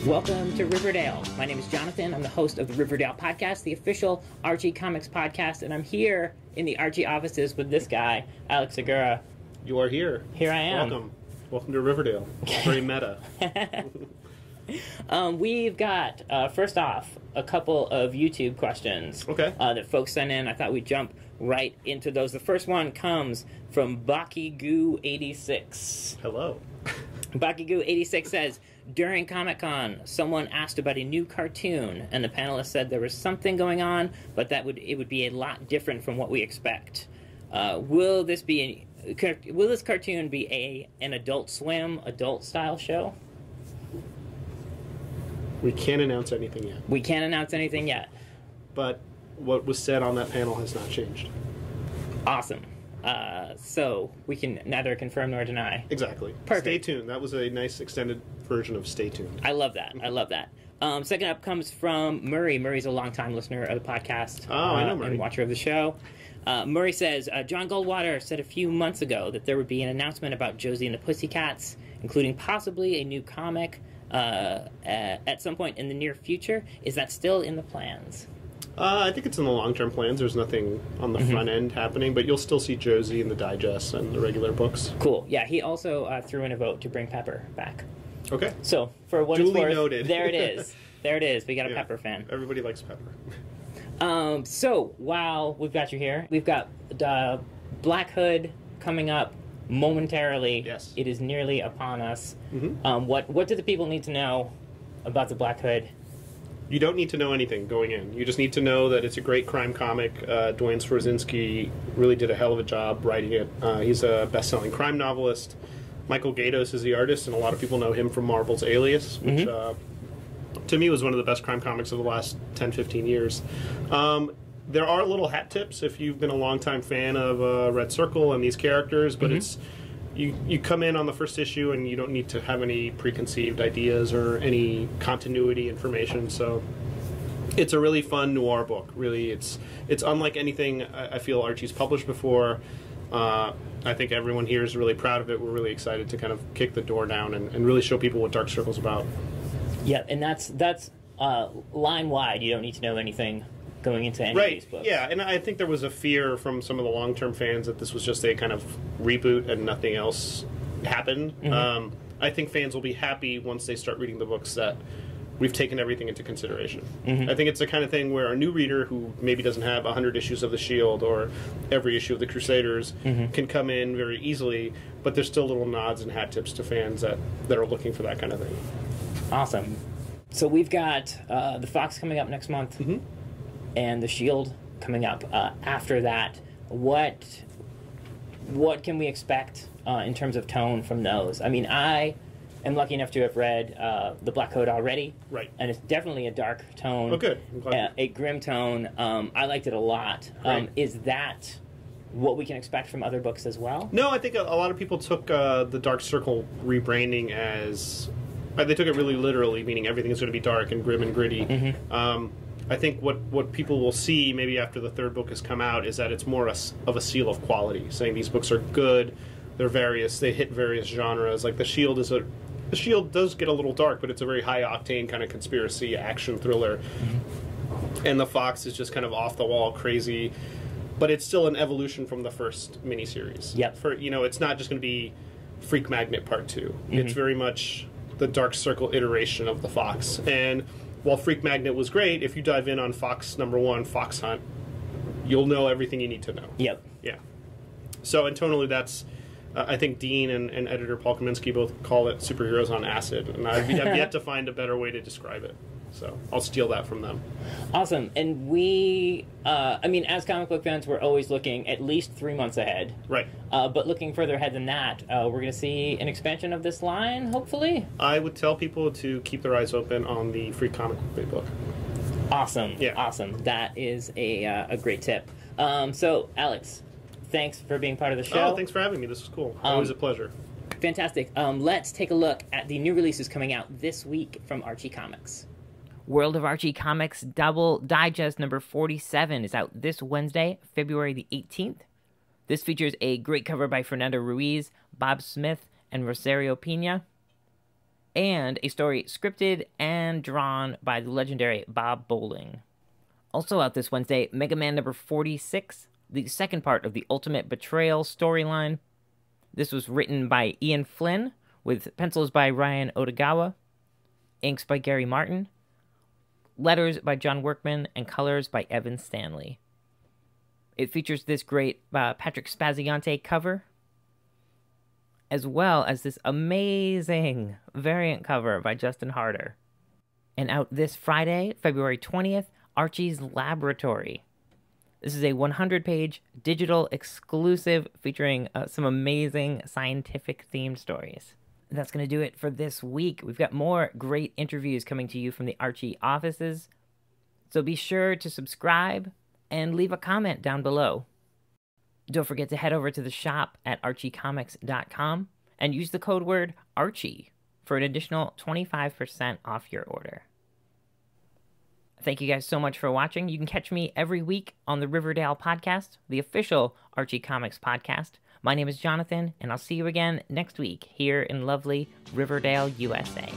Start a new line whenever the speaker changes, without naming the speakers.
Welcome to Riverdale. My name is Jonathan. I'm the host of the Riverdale podcast, the official Archie Comics podcast, and I'm here in the Archie offices with this guy, Alex Segura.
You are here.
Here I am.
Welcome. Welcome to Riverdale. Very meta.
We've got, first off, a couple of YouTube questions that folks sent in. I thought we'd jump right into those. The first one comes from Bakigoo86.
Hello.
Bakigoo86 says, during Comic-Con, someone asked about a new cartoon, and the panelist said there was something going on, but it would be a lot different from what we expect. Will this cartoon be an Adult Swim, adult-style show?
We can't announce anything yet.
We can't announce anything yet.
But what was said on that panel has not changed.
Awesome. So we can neither confirm nor deny.
Exactly.
Perfect.
Stay tuned. That was a nice extended version of Stay Tuned.
I love that. I love that. Second up comes from Murray. Murray's a longtime listener of the podcast.
Oh, I know Murray.
And watcher of the show. Murray says, John Goldwater said a few months ago that there would be an announcement about Josie and the Pussycats, including possibly a new comic at some point in the near future. Is that still in the plans?
I think it's in the long-term plans. There's nothing on the front end happening, but you'll still see Josie in the digest and the regular books.
Cool. Yeah, he also threw in a vote to bring Pepper back.
Okay.
So, for what it's worth,
noted.
There it is. There it is. We got a Pepper fan.
Everybody likes Pepper.
So, while we've got you here, we've got Black Hood coming up momentarily.
Yes.
It is nearly upon us. What do the people need to know about the Black Hood?
You don't need to know anything going in. You just need to know that it's a great crime comic. Dwayne Swarzynski really did a hell of a job writing it. He's a best-selling crime novelist. Michael Gaydos is the artist, and a lot of people know him from Marvel's Alias, which to me was one of the best crime comics of the last 10, 15 years. There are little hat tips if you've been a longtime fan of Red Circle and these characters, but it's you come in on the first issue and you don't need to have any preconceived ideas or any continuity information. So it's a really fun noir book. Really, it's unlike anything I feel Archie's published before. I think everyone here is really proud of it. We're really excited to kind of kick the door down and really show people what Dark Circle's about.
Yeah, and that's line wide. You don't need to know anything going into any of these books.
Yeah, and I think there was a fear from some of the long-term fans that this was just a kind of reboot and nothing else happened. I think fans will be happy once they start reading the books that we've taken everything into consideration. I think it's the kind of thing where a new reader who maybe doesn't have 100 issues of The Shield or every issue of The Crusaders can come in very easily, but there's still little nods and hat tips to fans that are looking for that kind of thing.
Awesome. So we've got The Fox coming up next month. And The Shield coming up after that. What can we expect in terms of tone from those? I mean, I am lucky enough to have read The Black Hood already. Right. And it's definitely a dark tone.
Oh, good. I'm glad.
A grim tone. I liked it a lot. Is that what we can expect from other books as well?
No, I think a lot of people took the Dark Circle rebranding as... they took it really literally, meaning everything is going to be dark and grim and gritty. I think what people will see maybe after the third book has come out is that it's more of a seal of quality, saying these books are good, they're various, they hit various genres. Like The Shield does get a little dark, but it's a very high octane kind of conspiracy action thriller. And The Fox is just kind of off the wall, crazy, but it's still an evolution from the first miniseries. It's not just going to be Freak Magnet Part 2. It's very much the Dark Circle iteration of The Fox. And while Freak Magnet was great, if you dive in on Fox #1, Fox Hunt, you'll know everything you need to know. Yeah. So, and tonally, that's, I think Dean and editor Paul Kaminsky both call it superheroes on acid, and I've yet to find a better way to describe it. So I'll steal that from them.
Awesome. And we, I mean, as comic book fans, we're always looking at least 3 months ahead. Right. But looking further ahead than that, we're going to see an expansion of this line, hopefully?
I would tell people to keep their eyes open on the Free Comic Book.
Awesome. Yeah. Awesome. That is a great tip. So, Alex, thanks for being part of the show.
Oh, thanks for having me. This was cool. Always a pleasure.
Fantastic. Let's take a look at the new releases coming out this week from Archie Comics. World of Archie Comics Double Digest number 47 is out this Wednesday, February the 18th. This features a great cover by Fernando Ruiz, Bob Smith, and Rosario Pina. and a story scripted and drawn by the legendary Bob Bowling. Also out this Wednesday, Mega Man number 46, the second part of the Ultimate Betrayal storyline. This was written by Ian Flynn, with pencils by Ryan Otogawa, inks by Gary Martin, letters by John Workman, and colors by Evan Stanley. It features this great Patrick Spaziante cover, as well as this amazing variant cover by Justin Harder. And out this Friday, February 20th, Archie's Laboratory. This is a 100-page digital exclusive featuring some amazing scientific-themed stories. And that's going to do it for this week. We've got more great interviews coming to you from the Archie offices. So be sure to subscribe and leave a comment down below. Don't forget to head over to the shop at archiecomics.com and use the code word Archie for an additional 25% off your order. Thank you guys so much for watching. You can catch me every week on the Riverdale podcast, the official Archie Comics podcast. My name is Jonathan, and I'll see you again next week here in lovely Riverdale, USA.